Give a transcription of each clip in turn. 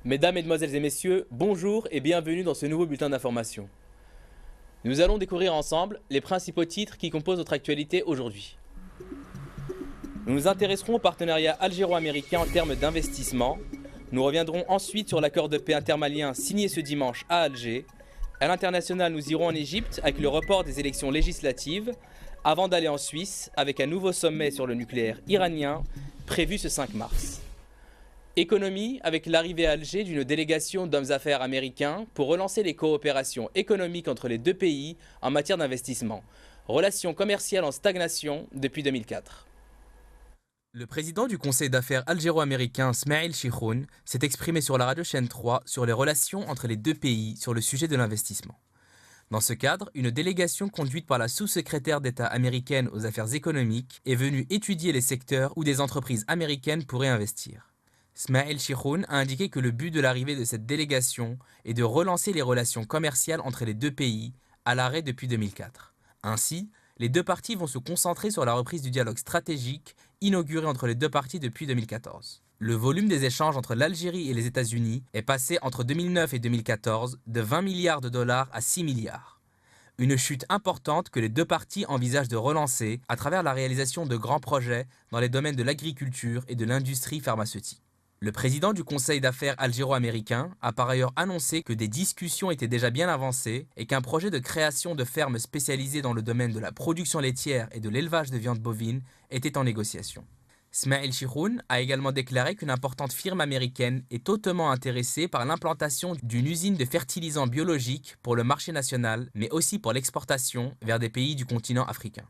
Mesdames, Mesdemoiselles et Messieurs, bonjour et bienvenue dans ce nouveau bulletin d'information. Nous allons découvrir ensemble les principaux titres qui composent notre actualité aujourd'hui. Nous nous intéresserons au partenariat algéro-américain en termes d'investissement. Nous reviendrons ensuite sur l'accord de paix intermalien signé ce dimanche à Alger. À l'international, nous irons en Égypte avec le report des élections législatives, avant d'aller en Suisse avec un nouveau sommet sur le nucléaire iranien prévu ce 5 mars. Économie, avec l'arrivée à Alger d'une délégation d'hommes d'affaires américains pour relancer les coopérations économiques entre les deux pays en matière d'investissement. Relations commerciales en stagnation depuis 2004. Le président du conseil d'affaires algéro-américain Smaïl Chikhoun s'est exprimé sur la radio Chaîne 3 sur les relations entre les deux pays sur le sujet de l'investissement. Dans ce cadre, une délégation conduite par la sous-secrétaire d'État américaine aux affaires économiques est venue étudier les secteurs où des entreprises américaines pourraient investir. Smaïl Chikhoun a indiqué que le but de l'arrivée de cette délégation est de relancer les relations commerciales entre les deux pays, à l'arrêt depuis 2004. Ainsi, les deux parties vont se concentrer sur la reprise du dialogue stratégique inauguré entre les deux parties depuis 2014. Le volume des échanges entre l'Algérie et les États-Unis est passé entre 2009 et 2014 de 20 milliards de dollars à 6 milliards. Une chute importante que les deux parties envisagent de relancer à travers la réalisation de grands projets dans les domaines de l'agriculture et de l'industrie pharmaceutique. Le président du conseil d'affaires algéro-américain a par ailleurs annoncé que des discussions étaient déjà bien avancées et qu'un projet de création de fermes spécialisées dans le domaine de la production laitière et de l'élevage de viande bovine était en négociation. Smaïl Chikhoun a également déclaré qu'une importante firme américaine est hautement intéressée par l'implantation d'une usine de fertilisants biologiques pour le marché national, mais aussi pour l'exportation vers des pays du continent africain.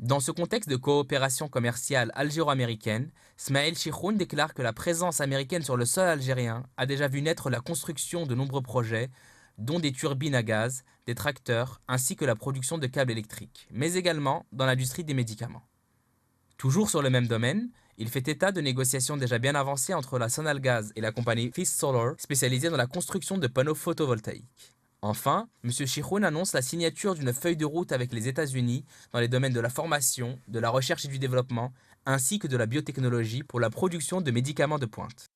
Dans ce contexte de coopération commerciale algéro-américaine, Smaïl Chikhoun déclare que la présence américaine sur le sol algérien a déjà vu naître la construction de nombreux projets, dont des turbines à gaz, des tracteurs, ainsi que la production de câbles électriques, mais également dans l'industrie des médicaments. Toujours sur le même domaine, il fait état de négociations déjà bien avancées entre la Sonalgaz et la compagnie Fist Solar, spécialisée dans la construction de panneaux photovoltaïques. Enfin, M. Chikhoun annonce la signature d'une feuille de route avec les États-Unis dans les domaines de la formation, de la recherche et du développement, ainsi que de la biotechnologie pour la production de médicaments de pointe.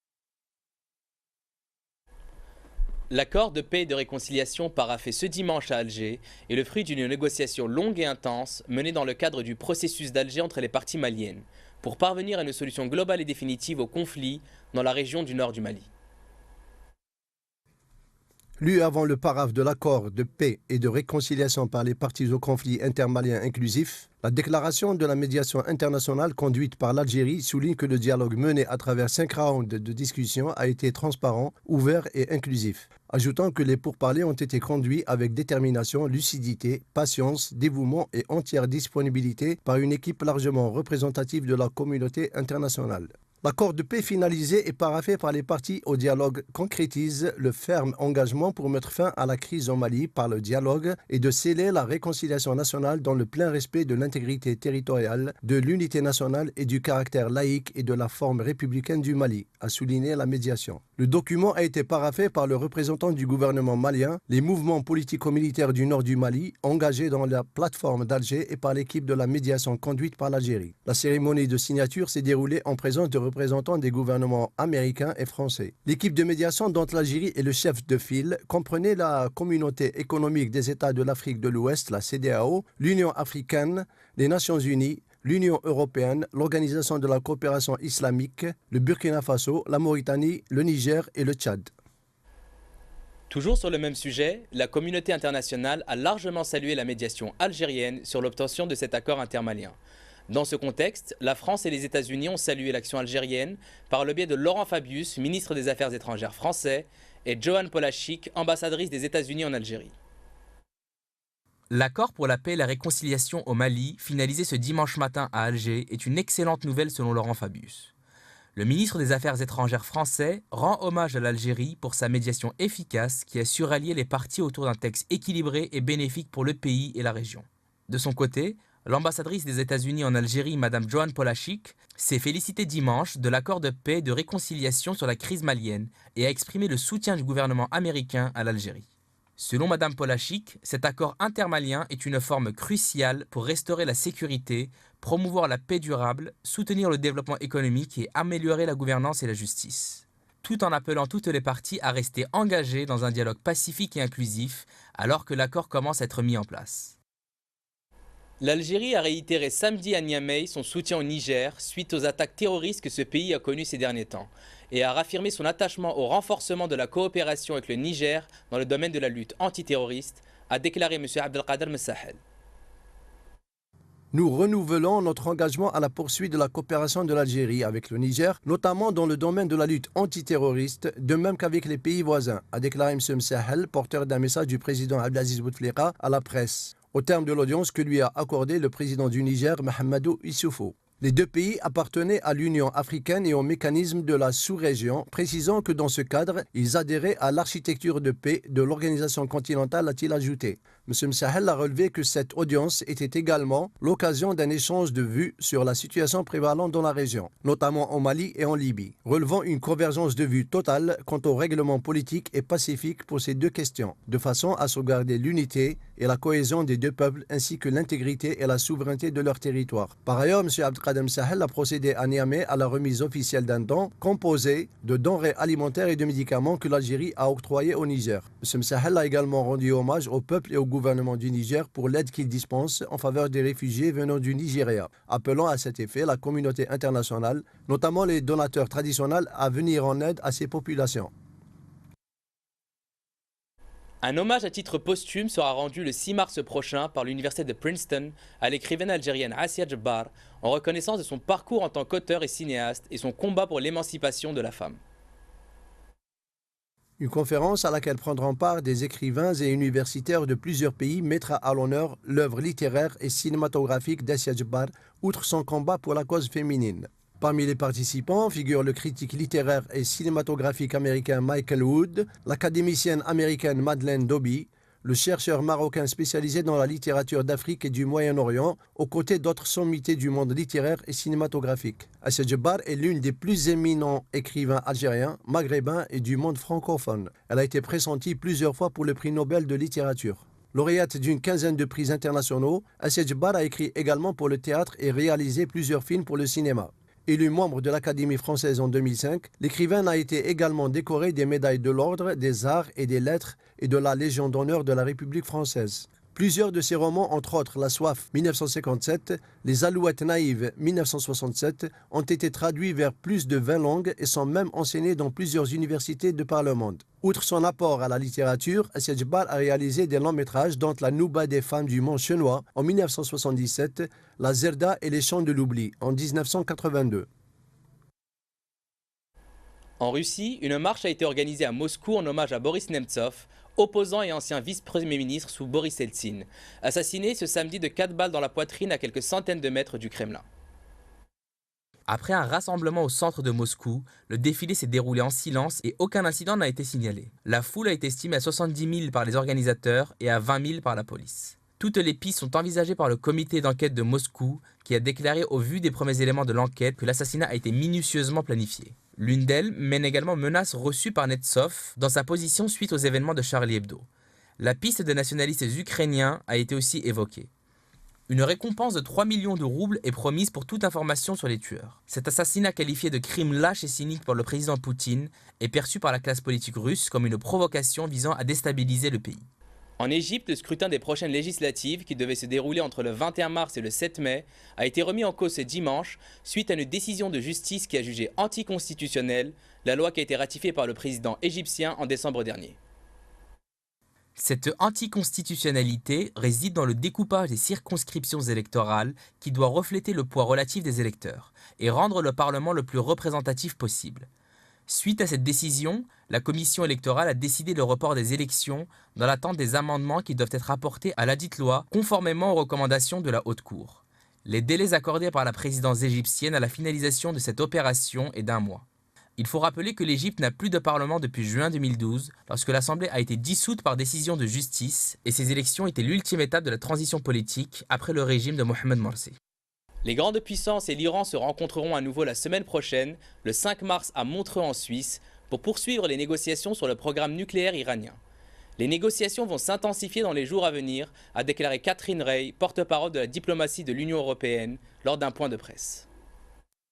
L'accord de paix et de réconciliation paraphé ce dimanche à Alger est le fruit d'une négociation longue et intense menée dans le cadre du processus d'Alger entre les parties maliennes, pour parvenir à une solution globale et définitive au conflit dans la région du nord du Mali. Lu avant le paraphe de l'accord de paix et de réconciliation par les parties au conflit intermalien inclusif, la déclaration de la médiation internationale conduite par l'Algérie souligne que le dialogue mené à travers 5 rounds de discussion a été transparent, ouvert et inclusif, ajoutant que les pourparlers ont été conduits avec détermination, lucidité, patience, dévouement et entière disponibilité par une équipe largement représentative de la communauté internationale. L'accord de paix finalisé et paraphé par les parties au dialogue concrétise le ferme engagement pour mettre fin à la crise au Mali par le dialogue et de sceller la réconciliation nationale dans le plein respect de l'intégrité territoriale, de l'unité nationale et du caractère laïque et de la forme républicaine du Mali, a souligné la médiation. Le document a été paraphé par le représentant du gouvernement malien, les mouvements politico-militaires du nord du Mali engagés dans la plateforme d'Alger et par l'équipe de la médiation conduite par l'Algérie. La cérémonie de signature s'est déroulée en présence de représentants des gouvernements américains et français. L'équipe de médiation dont l'Algérie est le chef de file comprenait la communauté économique des États de l'Afrique de l'Ouest, la CEDEAO, l'Union africaine, les Nations unies, l'Union européenne, l'Organisation de la coopération islamique, le Burkina Faso, la Mauritanie, le Niger et le Tchad. Toujours sur le même sujet, la communauté internationale a largement salué la médiation algérienne sur l'obtention de cet accord intermalien. Dans ce contexte, la France et les États-Unis ont salué l'action algérienne par le biais de Laurent Fabius, ministre des Affaires étrangères français, et Joanne Polaschik, ambassadrice des États-Unis en Algérie. L'accord pour la paix et la réconciliation au Mali, finalisé ce dimanche matin à Alger, est une excellente nouvelle selon Laurent Fabius. Le ministre des Affaires étrangères français rend hommage à l'Algérie pour sa médiation efficace qui a su rallier les parties autour d'un texte équilibré et bénéfique pour le pays et la région. De son côté, l'ambassadrice des États-Unis en Algérie, Mme Joanne Polaschik, s'est félicitée dimanche de l'accord de paix et de réconciliation sur la crise malienne et a exprimé le soutien du gouvernement américain à l'Algérie. Selon Mme Polaschik, cet accord intermalien est une forme cruciale pour restaurer la sécurité, promouvoir la paix durable, soutenir le développement économique et améliorer la gouvernance et la justice. tout en appelant toutes les parties à rester engagées dans un dialogue pacifique et inclusif, alors que l'accord commence à être mis en place. L'Algérie a réitéré samedi à Niamey son soutien au Niger suite aux attaques terroristes que ce pays a connues ces derniers temps, et a raffirmé son attachement au renforcement de la coopération avec le Niger dans le domaine de la lutte antiterroriste, a déclaré M. Abdelkader Messahel. Nous renouvelons notre engagement à la poursuite de la coopération de l'Algérie avec le Niger, notamment dans le domaine de la lutte antiterroriste, de même qu'avec les pays voisins, a déclaré M. Messahel, porteur d'un message du président Abdelaziz Bouteflika à la presse, au terme de l'audience que lui a accordée le président du Niger, Mahamadou Issoufou. Les deux pays appartenaient à l'Union africaine et au mécanisme de la sous-région, précisant que dans ce cadre, ils adhéraient à l'architecture de paix de l'organisation continentale, a-t-il ajouté. M. Messahel a relevé que cette audience était également l'occasion d'un échange de vues sur la situation prévalente dans la région, notamment au Mali et en Libye, relevant une convergence de vues totale quant au règlement politique et pacifique pour ces deux questions, de façon à sauvegarder l'unité et la cohésion des deux peuples ainsi que l'intégrité et la souveraineté de leur territoire. Par ailleurs, M. Abdelkader Messahel a procédé à Niamey à la remise officielle d'un don composé de denrées alimentaires et de médicaments que l'Algérie a octroyé au Niger. M. Messahel a également rendu hommage au peuple et au gouvernement du Niger pour l'aide qu'il dispense en faveur des réfugiés venant du Nigeria, appelant à cet effet la communauté internationale, notamment les donateurs traditionnels, à venir en aide à ces populations. Un hommage à titre posthume sera rendu le 6 mars prochain par l'université de Princeton à l'écrivaine algérienne Assia Djebbar en reconnaissance de son parcours en tant qu'auteur et cinéaste et son combat pour l'émancipation de la femme. Une conférence à laquelle prendront part des écrivains et universitaires de plusieurs pays mettra à l'honneur l'œuvre littéraire et cinématographique d'Assia Djebbar, outre son combat pour la cause féminine. Parmi les participants figurent le critique littéraire et cinématographique américain Michael Wood, l'académicienne américaine Madeleine Doby, le chercheur marocain spécialisé dans la littérature d'Afrique et du Moyen-Orient, aux côtés d'autres sommités du monde littéraire et cinématographique. Assia Djebbar est l'une des plus éminents écrivains algériens, maghrébins et du monde francophone. Elle a été pressentie plusieurs fois pour le prix Nobel de littérature. Lauréate d'une quinzaine de prix internationaux, Assia Djebbar a écrit également pour le théâtre et réalisé plusieurs films pour le cinéma. Élu membre de l'Académie française en 2005, l'écrivain a été également décoré des médailles de l'Ordre des Arts et des Lettres et de la Légion d'honneur de la République française. Plusieurs de ses romans, entre autres La Soif 1957, Les Alouettes naïves 1967, ont été traduits vers plus de 20 langues et sont même enseignés dans plusieurs universités de par le monde. Outre son apport à la littérature, Assia Djebbar a réalisé des longs métrages dont La Nouba des femmes du Mont Chenois en 1977, La Zerda et les Chants de l'oubli en 1982. En Russie, une marche a été organisée à Moscou en hommage à Boris Nemtsov, opposant et ancien vice-premier ministre sous Boris Eltsine, assassiné ce samedi de 4 balles dans la poitrine à quelques centaines de mètres du Kremlin. Après un rassemblement au centre de Moscou, le défilé s'est déroulé en silence et aucun incident n'a été signalé. La foule a été estimée à 70 000 par les organisateurs et à 20 000 par la police. Toutes les pistes sont envisagées par le comité d'enquête de Moscou qui a déclaré au vu des premiers éléments de l'enquête que l'assassinat a été minutieusement planifié. L'une d'elles mène également menaces reçues par Nemtsov dans sa position suite aux événements de Charlie Hebdo. La piste des nationalistes ukrainiens a été aussi évoquée. Une récompense de 3 millions de roubles est promise pour toute information sur les tueurs. Cet assassinat qualifié de crime lâche et cynique par le président Poutine est perçu par la classe politique russe comme une provocation visant à déstabiliser le pays. En Égypte, le scrutin des prochaines législatives, qui devait se dérouler entre le 21 mars et le 7 mai, a été remis en cause ce dimanche suite à une décision de justice qui a jugé anticonstitutionnelle la loi qui a été ratifiée par le président égyptien en décembre dernier. Cette anticonstitutionnalité réside dans le découpage des circonscriptions électorales qui doit refléter le poids relatif des électeurs et rendre le Parlement le plus représentatif possible. Suite à cette décision, la commission électorale a décidé le report des élections dans l'attente des amendements qui doivent être apportés à ladite loi conformément aux recommandations de la Haute Cour. Les délais accordés par la présidence égyptienne à la finalisation de cette opération est d'1 mois. Il faut rappeler que l'Égypte n'a plus de parlement depuis juin 2012, lorsque l'Assemblée a été dissoute par décision de justice et ces élections étaient l'ultime étape de la transition politique après le régime de Mohamed Morsi. Les grandes puissances et l'Iran se rencontreront à nouveau la semaine prochaine, le 5 mars à Montreux en Suisse, pour poursuivre les négociations sur le programme nucléaire iranien. Les négociations vont s'intensifier dans les jours à venir, a déclaré Catherine Rey, porte-parole de la diplomatie de l'Union européenne, lors d'un point de presse.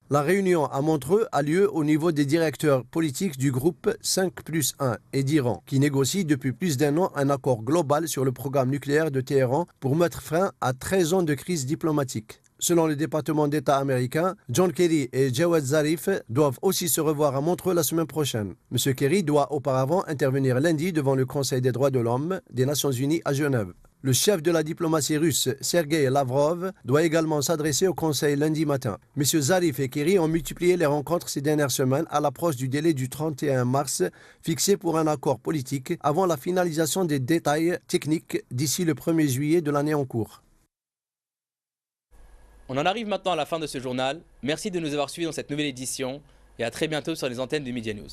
La réunion à Montreux a lieu au niveau des directeurs politiques du groupe 5+1 et d'Iran, qui négocie depuis plus d'1 an un accord global sur le programme nucléaire de Téhéran pour mettre fin à 13 ans de crise diplomatique. Selon le département d'État américain, John Kerry et Jawad Zarif doivent aussi se revoir à Montreux la semaine prochaine. M. Kerry doit auparavant intervenir lundi devant le Conseil des droits de l'homme des Nations Unies à Genève. Le chef de la diplomatie russe, Sergei Lavrov, doit également s'adresser au Conseil lundi matin. M. Zarif et Kerry ont multiplié les rencontres ces dernières semaines à l'approche du délai du 31 mars fixé pour un accord politique avant la finalisation des détails techniques d'ici le 1er juillet de l'année en cours. On en arrive maintenant à la fin de ce journal. Merci de nous avoir suivis dans cette nouvelle édition et à très bientôt sur les antennes de Media News.